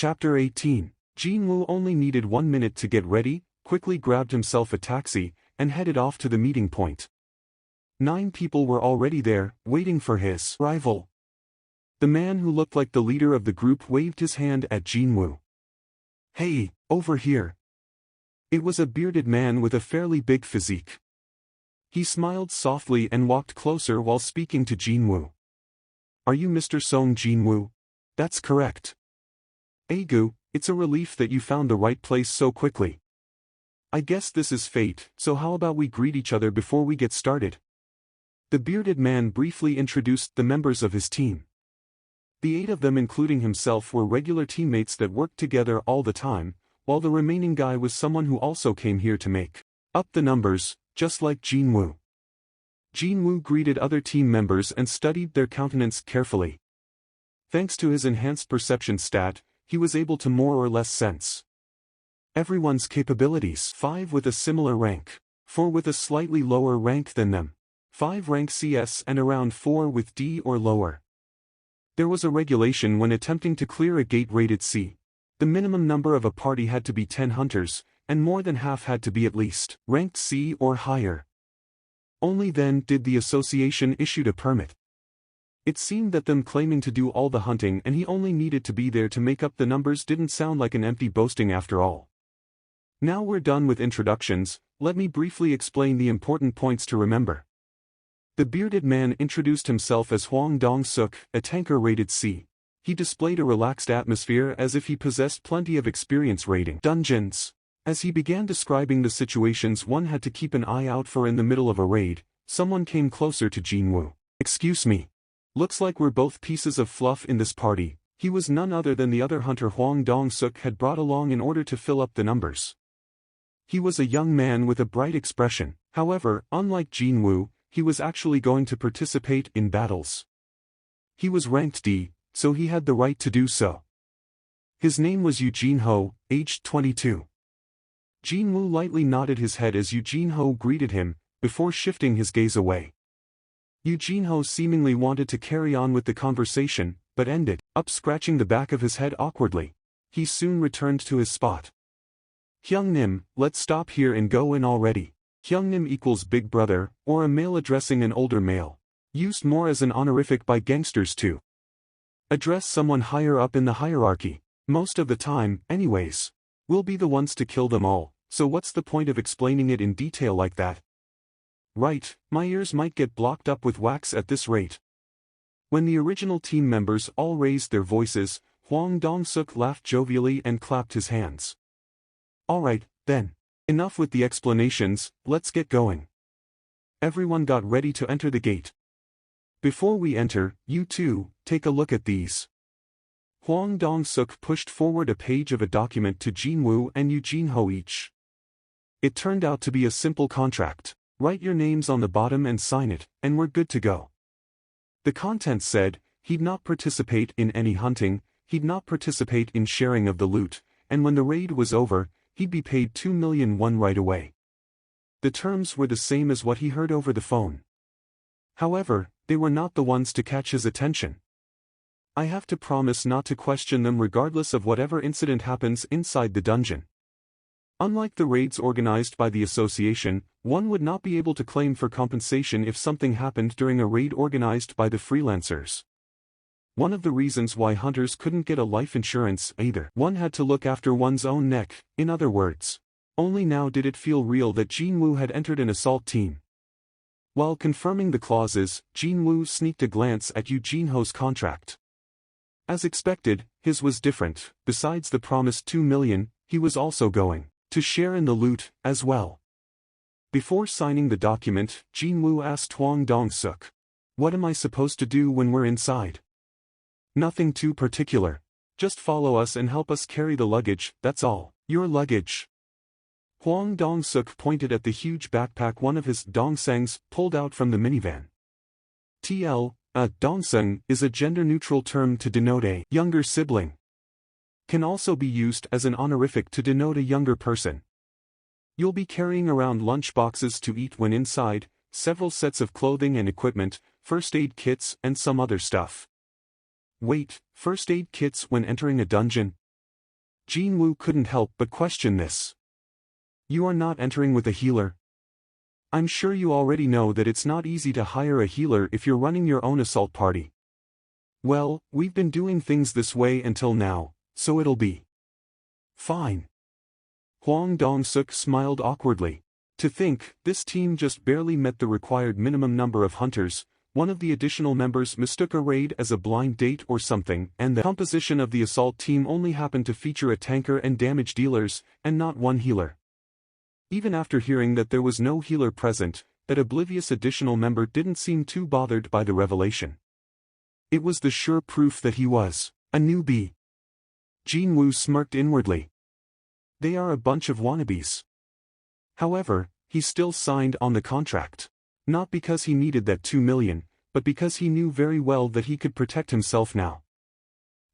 Chapter 18. Jinwoo only needed 1 minute to get ready, quickly grabbed himself a taxi, and headed off to the meeting point. 9 people were already there, waiting for his arrival. The man who looked like the leader of the group waved his hand at Jinwoo. "Hey, over here." It was a bearded man with a fairly big physique. He smiled softly and walked closer while speaking to Jinwoo. "Are you Mr. Song Jinwoo?" "That's correct." "Agu, it's a relief that you found the right place so quickly. I guess this is fate, so how about we greet each other before we get started?" The bearded man briefly introduced the members of his team. The 8 of them including himself were regular teammates that worked together all the time, while the remaining guy was someone who also came here to make up the numbers, just like Jinwoo. Jinwoo greeted other team members and studied their countenance carefully. Thanks to his enhanced perception stat, he was able to more or less sense everyone's capabilities. 5 with a similar rank, 4 with a slightly lower rank than them, 5 rank CS and around 4 with D or lower. There was a regulation when attempting to clear a gate rated C. The minimum number of a party had to be 10 hunters, and more than half had to be at least ranked C or higher. Only then did the association issue a permit. It seemed that them claiming to do all the hunting and he only needed to be there to make up the numbers didn't sound like an empty boasting after all. Now we're done with introductions, let me briefly explain the important points to remember. The bearded man introduced himself as Hwang Dong-suk, a tanker rated C. He displayed a relaxed atmosphere as if he possessed plenty of experience raiding dungeons. As he began describing the situations one had to keep an eye out for in the middle of a raid, someone came closer to Jinwoo. "Excuse me. Looks like we're both pieces of fluff in this party." He was none other than the other hunter Hwang Dong-suk had brought along in order to fill up the numbers. He was a young man with a bright expression, however, unlike Jinwoo, he was actually going to participate in battles. He was ranked D, so he had the right to do so. His name was Eugene Ho, aged 22. Jinwoo lightly nodded his head as Eugene Ho greeted him, before shifting his gaze away. Eugene Ho seemingly wanted to carry on with the conversation, but ended up scratching the back of his head awkwardly. He soon returned to his spot. "Hyungnim, let's stop here and go in already." Hyungnim equals big brother, or a male addressing an older male. Used more as an honorific by gangsters to address someone higher up in the hierarchy. Most of the time, anyways. We'll be the ones to kill them all, so what's the point of explaining it in detail like that? Right, my ears might get blocked up with wax at this rate. When the original team members all raised their voices, Hwang Dong-suk laughed jovially and clapped his hands. "Alright, then. Enough with the explanations, let's get going." Everyone got ready to enter the gate. "Before we enter, you two, take a look at these." Hwang Dong-suk pushed forward a page of a document to Jinwoo and Eugene Ho each. It turned out to be a simple contract. Write your names on the bottom and sign it, and we're good to go. The contents said, he'd not participate in any hunting, he'd not participate in sharing of the loot, and when the raid was over, he'd be paid 2 million won right away. The terms were the same as what he heard over the phone. However, they were not the ones to catch his attention. "I have to promise not to question them regardless of whatever incident happens inside the dungeon." Unlike the raids organized by the association, one would not be able to claim for compensation if something happened during a raid organized by the freelancers. One of the reasons why hunters couldn't get a life insurance either. One had to look after one's own neck, in other words. Only now did it feel real that Jinwoo had entered an assault team. While confirming the clauses, Jinwoo sneaked a glance at Eugene Ho's contract. As expected, his was different. Besides the promised 2 million, he was also going to share in the loot, as well. Before signing the document, Jinwoo asked Hwang Dong-suk, "What am I supposed to do when we're inside?" "Nothing too particular. Just follow us and help us carry the luggage, that's all." "Your luggage?" Hwang Dong-suk pointed at the huge backpack one of his dongsangs pulled out from the minivan. Dongsang is a gender-neutral term to denote a younger sibling. Can also be used as an honorific to denote a younger person. You'll be carrying around lunch boxes to eat when inside, several sets of clothing and equipment, first aid kits and some other stuff. Wait, first aid kits when entering a dungeon? Jinwoo couldn't help but question this. You are not entering with a healer? I'm sure you already know that it's not easy to hire a healer if you're running your own assault party. Well, we've been doing things this way until now, so it'll be fine. Hwang Dong-suk smiled awkwardly. To think, this team just barely met the required minimum number of hunters. One of the additional members mistook a raid as a blind date or something, and the composition of the assault team only happened to feature a tanker and damage dealers, and not one healer. Even after hearing that there was no healer present, that oblivious additional member didn't seem too bothered by the revelation. It was the sure proof that he was a newbie. Jinwoo smirked inwardly. They are a bunch of wannabes. However, he still signed on the contract. Not because he needed that 2 million, but because he knew very well that he could protect himself now.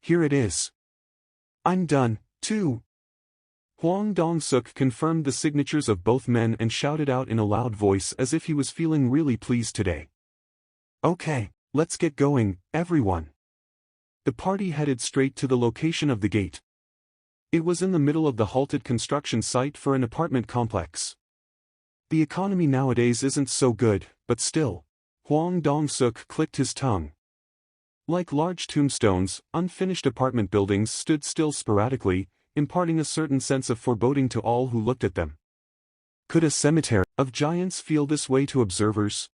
Here it is. I'm done, too. Hwang Dong-suk confirmed the signatures of both men and shouted out in a loud voice as if he was feeling really pleased today. Okay, let's get going, everyone. The party headed straight to the location of the gate. It was in the middle of the halted construction site for an apartment complex. The economy nowadays isn't so good, but still. Hwang Dong-suk clicked his tongue. Like large tombstones, unfinished apartment buildings stood still sporadically, imparting a certain sense of foreboding to all who looked at them. Could a cemetery of giants feel this way to observers?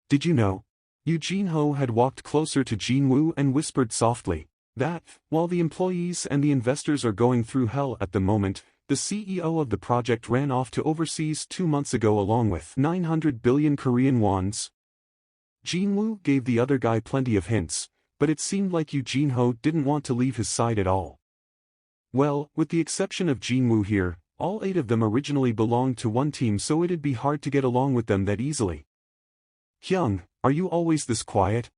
Did you know? Yu Jinho had walked closer to Jinwoo and whispered softly that, while the employees and the investors are going through hell at the moment, the CEO of the project ran off to overseas 2 months ago along with 900 billion Korean wons. Jinwoo gave the other guy plenty of hints, but it seemed like Yu Jinho didn't want to leave his side at all. Well, with the exception of Jinwoo here, all 8 of them originally belonged to one team, so it'd be hard to get along with them that easily. Hyung, are you always this quiet?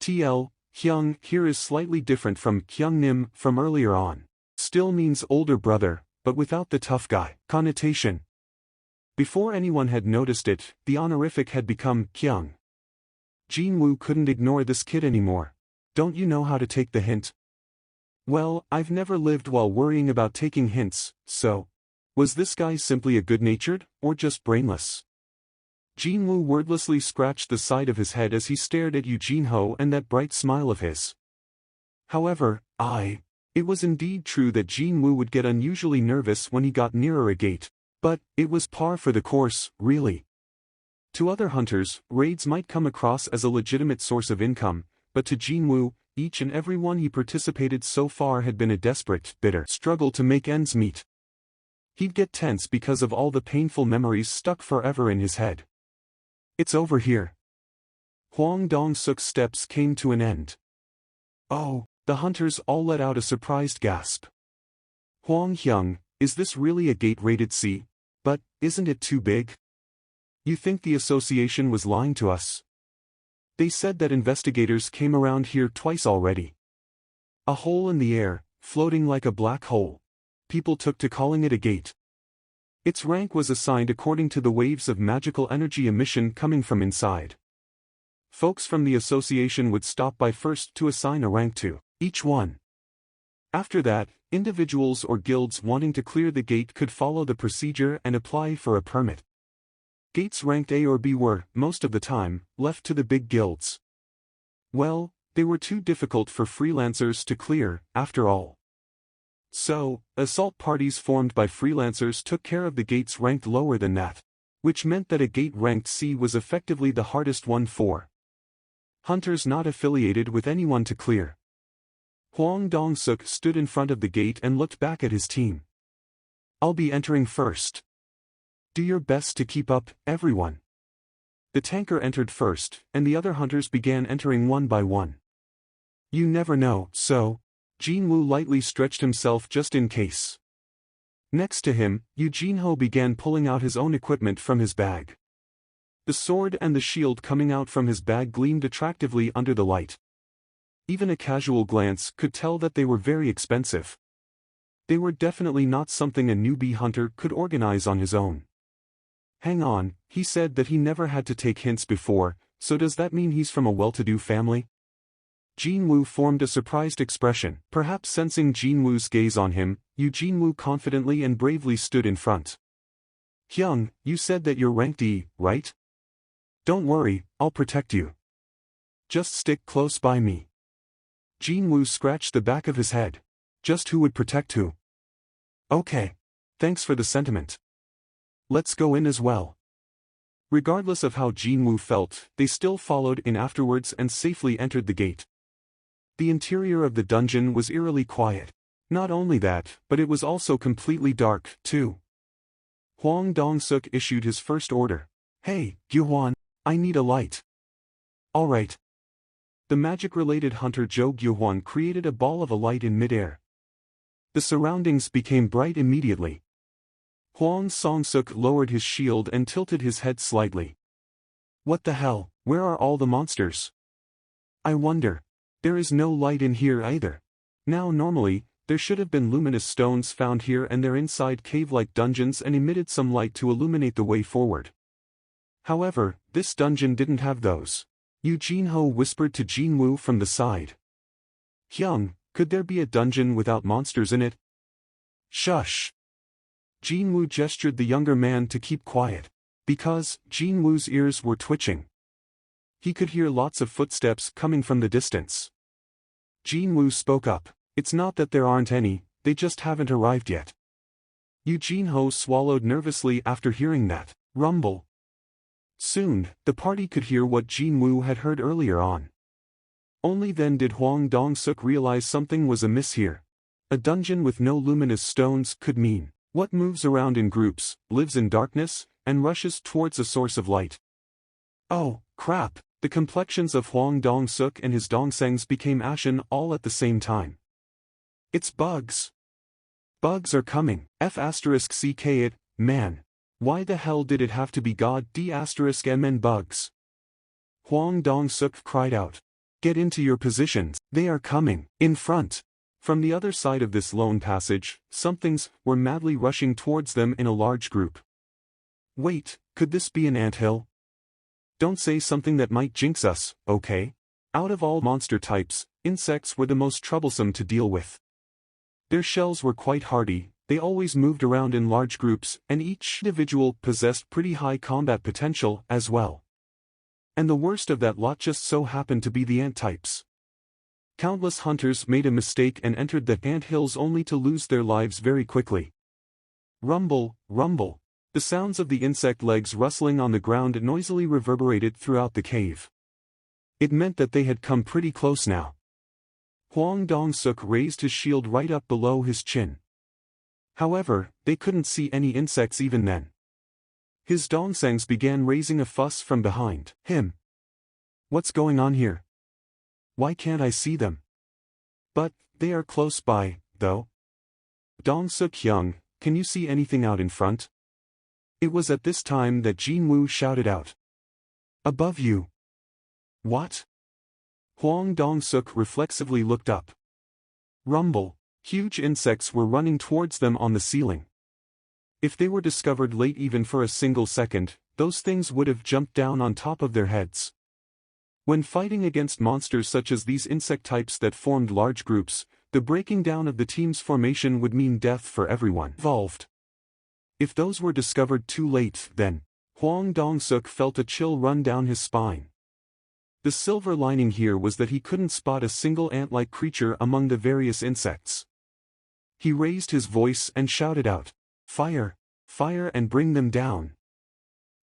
TL, Hyung here is slightly different from Hyungnim from earlier on. Still means older brother, but without the tough guy connotation. Before anyone had noticed it, the honorific had become Hyung. Jinwoo couldn't ignore this kid anymore. Don't you know how to take the hint? Well, I've never lived while worrying about taking hints, so. Was this guy simply a good-natured, or just brainless? Jinwoo wordlessly scratched the side of his head as he stared at Yu Jinho and that bright smile of his. However, it was indeed true that Jinwoo would get unusually nervous when he got nearer a gate, but it was par for the course, really. To other hunters, raids might come across as a legitimate source of income, but to Jinwoo, each and every one he participated so far had been a desperate, bitter struggle to make ends meet. He'd get tense because of all the painful memories stuck forever in his head. It's over here. Hwang Dong-suk's steps came to an end. Oh, the hunters all let out a surprised gasp. Hwang Hyung, is this really a gate rated C? But, isn't it too big? You think the association was lying to us? They said that investigators came around here twice already. A hole in the air, floating like a black hole. People took to calling it a gate. Its rank was assigned according to the waves of magical energy emission coming from inside. Folks from the association would stop by first to assign a rank to each one. After that, individuals or guilds wanting to clear the gate could follow the procedure and apply for a permit. Gates ranked A or B were, most of the time, left to the big guilds. Well, they were too difficult for freelancers to clear, after all. So, assault parties formed by freelancers took care of the gates ranked lower than that, which meant that a gate ranked C was effectively the hardest one for hunters not affiliated with anyone to clear. Hwang Dong-suk stood in front of the gate and looked back at his team. I'll be entering first. Do your best to keep up, everyone. The tanker entered first, and the other hunters began entering one by one. You never know, so. Jinwoo lightly stretched himself just in case. Next to him, Yu Jinho began pulling out his own equipment from his bag. The sword and the shield coming out from his bag gleamed attractively under the light. Even a casual glance could tell that they were very expensive. They were definitely not something a newbie hunter could organize on his own. Hang on, he said that he never had to take hints before, so does that mean he's from a well-to-do family? Jinwoo formed a surprised expression. Perhaps sensing Jinwoo's gaze on him, Jinwoo confidently and bravely stood in front. Hyung, you said that you're ranked E, right? Don't worry, I'll protect you. Just stick close by me. Jinwoo scratched the back of his head. Just who would protect who? Okay. Thanks for the sentiment. Let's go in as well. Regardless of how Jinwoo felt, they still followed in afterwards and safely entered the gate. The interior of the dungeon was eerily quiet. Not only that, but it was also completely dark, too. Hwang Dong-suk issued his first order. Hey, Gyuhwan, I need a light. Alright. The magic-related hunter Jo Gyuhwan created a ball of a light in midair. The surroundings became bright immediately. Hwang Song-suk lowered his shield and tilted his head slightly. What the hell, where are all the monsters? I wonder. There is no light in here either. Now normally, there should have been luminous stones found here and there inside cave-like dungeons and emitted some light to illuminate the way forward. However, this dungeon didn't have those. Yu Jinho whispered to Jinwoo from the side. Hyung, could there be a dungeon without monsters in it? Shush. Jinwoo gestured the younger man to keep quiet. Because, Jinwoo's ears were twitching. He could hear lots of footsteps coming from the distance. Jinwoo spoke up. It's not that there aren't any, they just haven't arrived yet. Yu Jinho swallowed nervously after hearing that. Rumble. Soon, the party could hear what Jinwoo had heard earlier on. Only then did Hwang Dong-suk realize something was amiss here. A dungeon with no luminous stones could mean what moves around in groups, lives in darkness, and rushes towards a source of light. Oh, crap, the complexions of Hwang Dong-suk and his Dongsangs became ashen all at the same time. It's bugs. Bugs are coming. F*ck it, man. Why the hell did it have to be God D*mn bugs? Hwang Dong-suk cried out. Get into your positions, they are coming. In front. From the other side of this lone passage, somethings were madly rushing towards them in a large group. Wait, could this be an anthill? Don't say something that might jinx us, okay? Out of all monster types, insects were the most troublesome to deal with. Their shells were quite hardy, they always moved around in large groups, and each individual possessed pretty high combat potential as well. And the worst of that lot just so happened to be the ant types. Countless hunters made a mistake and entered the ant hills only to lose their lives very quickly. Rumble, rumble. The sounds of the insect legs rustling on the ground noisily reverberated throughout the cave. It meant that they had come pretty close now. Hwang Dong-suk raised his shield right up below his chin. However, they couldn't see any insects even then. His Dongsangs began raising a fuss from behind him. What's going on here? Why can't I see them? But, they are close by, though. Dong-suk Hyung, can you see anything out in front? It was at this time that Jinwoo shouted out. Above you. What? Hwang Dong-suk reflexively looked up. Rumble. Huge insects were running towards them on the ceiling. If they were discovered late even for a single second, those things would have jumped down on top of their heads. When fighting against monsters such as these insect types that formed large groups, the breaking down of the team's formation would mean death for everyone involved. If those were discovered too late, then, Hwang Dong-suk felt a chill run down his spine. The silver lining here was that he couldn't spot a single ant-like creature among the various insects. He raised his voice and shouted out, Fire! Fire and bring them down.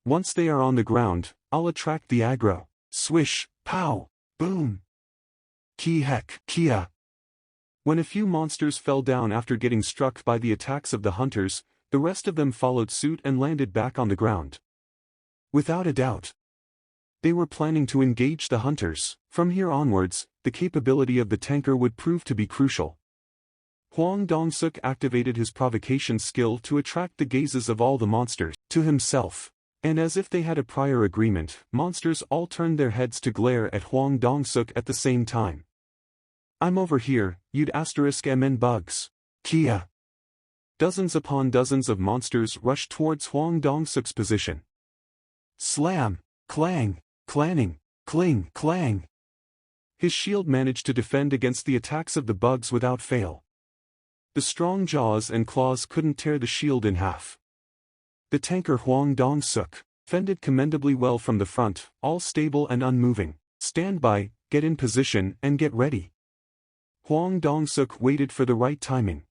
Once they are on the ground, I'll attract the aggro. Swish, pow, boom. Ki heck, kia. When a few monsters fell down after getting struck by the attacks of the hunters, the rest of them followed suit and landed back on the ground. Without a doubt. They were planning to engage the hunters. From here onwards, the capability of the tanker would prove to be crucial. Hwang Dong-suk activated his provocation skill to attract the gazes of all the monsters to himself. And as if they had a prior agreement, monsters all turned their heads to glare at Hwang Dong-suk at the same time. I'm over here, you'd *mn bugs. Kia. Dozens upon dozens of monsters rushed towards Hwang Dong-suk's position. Slam, clang, clanning, cling, clang. His shield managed to defend against the attacks of the bugs without fail. The strong jaws and claws couldn't tear the shield in half. The tanker Huang Dong-suk fended commendably well from the front, all stable and unmoving. Stand by, get in position and get ready. Huang Dong-suk waited for the right timing.